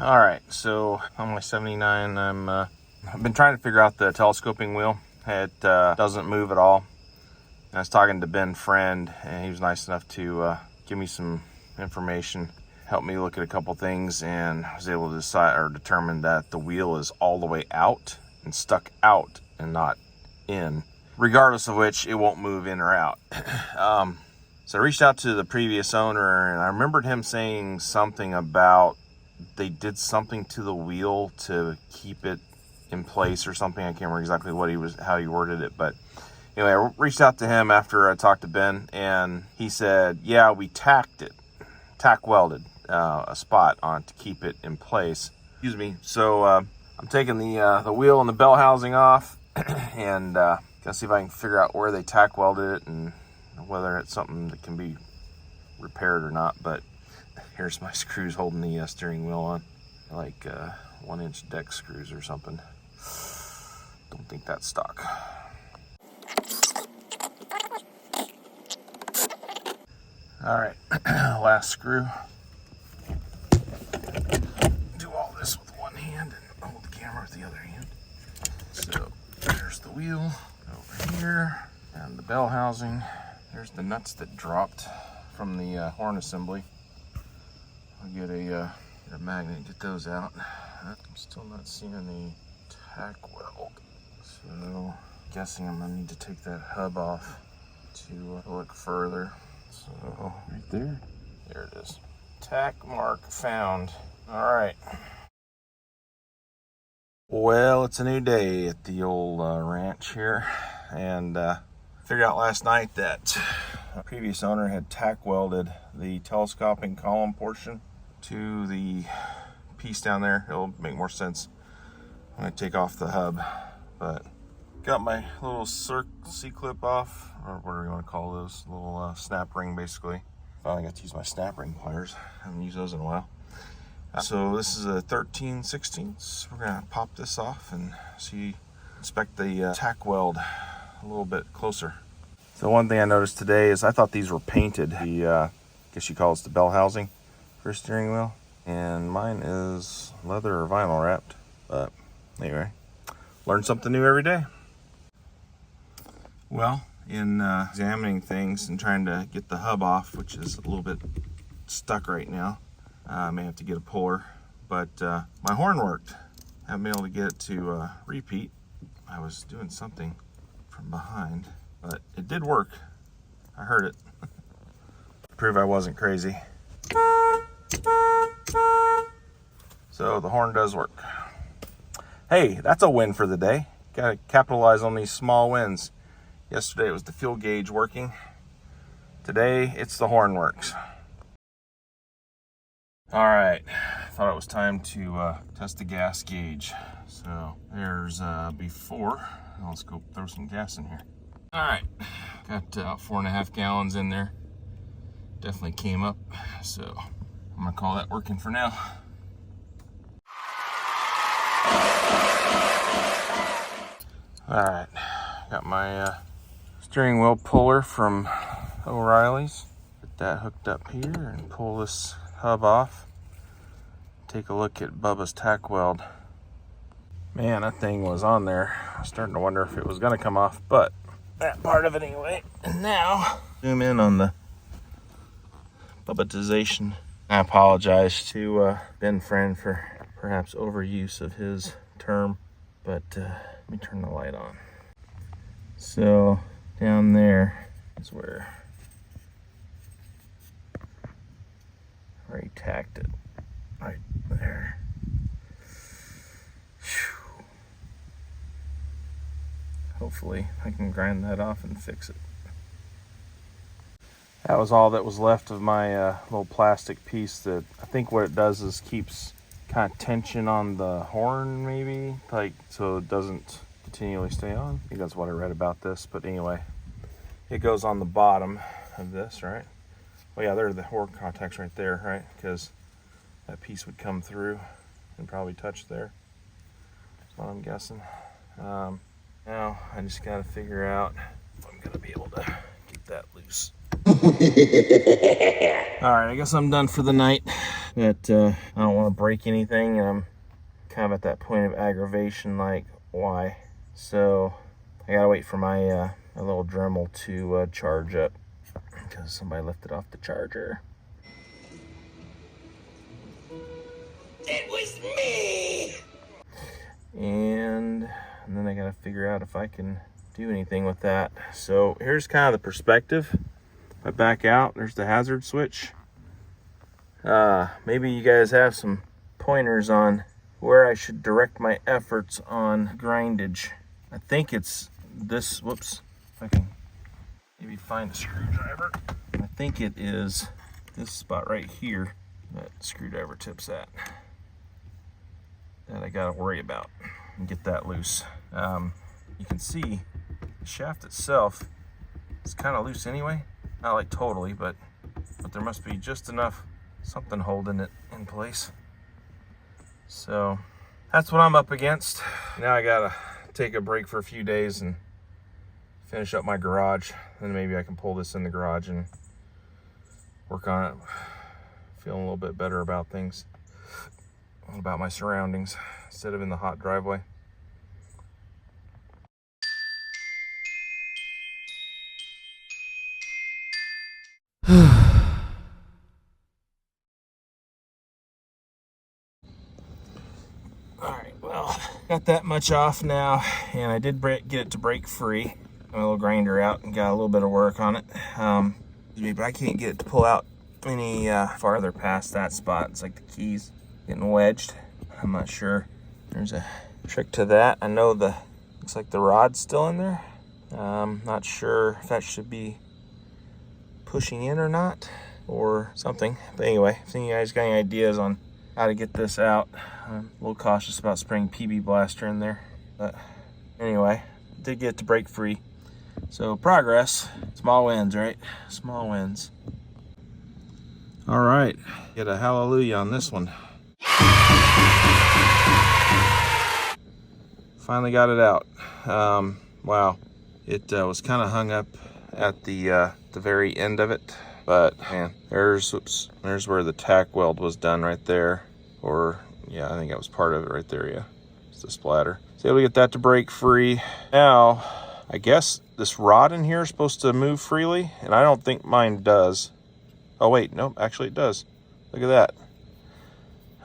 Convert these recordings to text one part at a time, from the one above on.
All right, so on my 79, I've been trying to figure out the telescoping wheel. It doesn't move at all. I was talking to Ben Friend, and he was nice enough to give me some information, help me look at a couple things, and I was able to decide or determine that the wheel is all the way out and stuck out and not in, regardless of which it won't move in or out. So I reached out to the previous owner, and I remembered him saying something about they did something to the wheel to keep it in place or something. I can't remember exactly how he worded it, but anyway, I reached out to him after I talked to Ben, and he said, yeah, we tack welded a spot on to keep it in place. Excuse me. So I'm taking the wheel and the bell housing off and gonna see if I can figure out where they tack welded it and whether it's something that can be repaired or not. But here's my screws holding the steering wheel on, like 1-inch deck screws or something. Don't think that's stock. All right, last screw. Do all this with one hand and hold the camera with the other hand. So there's the wheel over here and the bell housing. There's the nuts that dropped from the horn assembly. I'll get a magnet, get those out. I'm still not seeing any tack weld. So guessing I'm gonna need to take that hub off to look further. So right there it is. Tack mark found. All right. Well, it's a new day at the old ranch here, and figured out last night that a previous owner had tack welded the telescoping column portion to the piece down there. It'll make more sense when I take off the hub, but got my little C-clip off, or whatever you want to call those, little snap ring basically. Finally got to use my snap ring pliers. Haven't used those in a while. So this is a 13/16. We're gonna pop this off and inspect the tack weld a little bit closer. So one thing I noticed today is I thought these were painted. I guess you call it the bell housing for steering wheel, and mine is leather or vinyl wrapped. But anyway, learn something new every day. Well, in examining things and trying to get the hub off, which is a little bit stuck right now, I may have to get a puller, but my horn worked. Haven't been able to get it to repeat. I was doing something from behind, but it did work. I heard it. Prove I wasn't crazy. So the horn does work. Hey, that's a win for the day. Gotta capitalize on these small wins. Yesterday it was the fuel gauge working. Today it's the horn works. All right, thought it was time to test the gas gauge. So there's before. Let's go throw some gas in here. All right, got 4.5 gallons in there. Definitely came up, so I'm gonna call that working for now. All right, got my steering wheel puller from O'Reilly's. Get that hooked up here and pull this hub off. Take a look at Bubba's tack weld. Man, that thing was on there. I was starting to wonder if it was gonna come off, but that part of it anyway. And now, zoom in on the Bubbatization. I apologize to Ben Friend for perhaps overuse of his term, but let me turn the light on. So down there is where he tacked it, right there. Whew. Hopefully I can grind that off and fix it. That was all that was left of my little plastic piece that I think what it does is keeps kind of tension on the horn, maybe, like so it doesn't continually stay on. I think that's what I read about this, but anyway, it goes on the bottom of this, right? Well, yeah, there are the horn contacts right there, right? Because that piece would come through and probably touch there. That's what I'm guessing. Now I just got to figure out if I'm going to be able to get that loose. All right, I guess I'm done for the night. but I don't want to break anything, and I'm kind of at that point of aggravation, like, why? So I gotta wait for my my little Dremel to charge up, because somebody left it off the charger. It was me! And then I gotta figure out if I can do anything with that. So here's kind of the perspective. If I back out, there's the hazard switch. Maybe you guys have some pointers on where I should direct my efforts on grindage. I think it's this, whoops, if I can maybe find a screwdriver. I think it is this spot right here that screwdriver tip's at, that I gotta worry about and get that loose. You can see the shaft itself is kind of loose anyway. Not like totally, but there must be just enough something holding it in place. So that's what I'm up against. Now I gotta take a break for a few days and finish up my garage. Then maybe I can pull this in the garage and work on it. Feeling a little bit better about things, about my surroundings, instead of in the hot driveway. Alright, well, got that much off now, and I did get it to break free. My little grinder out and got a little bit of work on it. But I can't get it to pull out any farther past that spot. It's like the keys getting wedged. I'm not sure. There's a trick to that. I know looks like the rod's still in there. Not sure if that should be pushing in or not, or something. But anyway, if you guys got any ideas on how to get this out, I'm a little cautious about spraying PB Blaster in there. But anyway, did get it to break free. So progress, small wins, right? Small wins. All right, get a hallelujah on this one. Finally got it out. Wow, it was kind of hung up at the very end of it, but man, there's where the tack weld was done right there, or yeah, I think that was part of it right there. Yeah, it's the splatter. So able to get that to break free. Now, I guess this rod in here is supposed to move freely, and I don't think mine does. Oh wait, nope, actually it does. Look at that.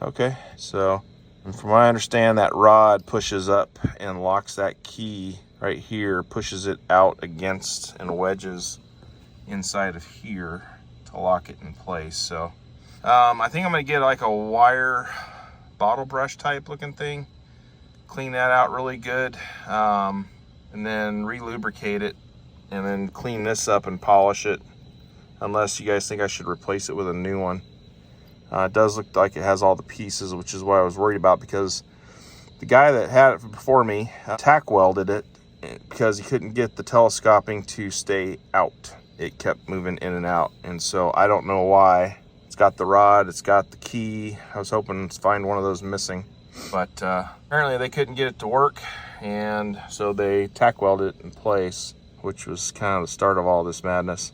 Okay, so, and from what I understand, that rod pushes up and locks that key right here, pushes it out against and wedges inside of here to lock it in place. So I think I'm gonna get like a wire bottle brush type looking thing, clean that out really good, and then re-lubricate it, and then clean this up and polish it, unless you guys think I should replace it with a new one. It does look like it has all the pieces, which is what I was worried about, because the guy that had it before me tack welded it because he couldn't get the telescoping to stay out. It kept moving in and out, and so I don't know why. It's got the rod, it's got the key. I was hoping to find one of those missing, but apparently they couldn't get it to work, and so they tack welded it in place, which was kind of the start of all this madness.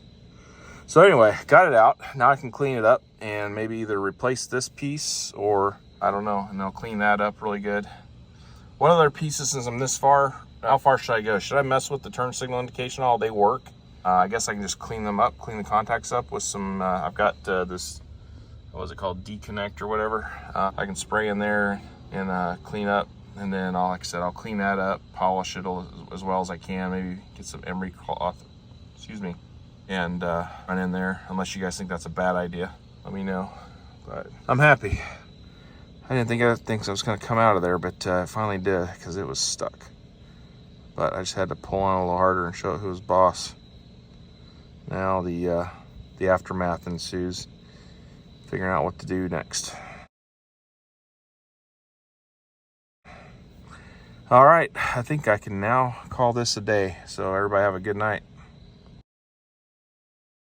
So anyway, got it out. Now I can clean it up and maybe either replace this piece, or I don't know, and I'll clean that up really good. One other piece, since I'm this far, how far should I go? Should I mess with the turn signal indication all they work? I guess I can just clean them up, clean the contacts up with some, I've got this, what was it called, D-Connect or whatever. I can spray in there and clean up, and then like I said, I'll clean that up, polish it as well as I can, maybe get some emery cloth, excuse me, and run in there. Unless you guys think that's a bad idea, let me know. But I'm happy. I didn't think I was going to come out of there, but I finally did, because it was stuck. But I just had to pull on a little harder and show it who was boss. Now the aftermath ensues, figuring out what to do next. All right, I think I can now call this a day. So everybody have a good night.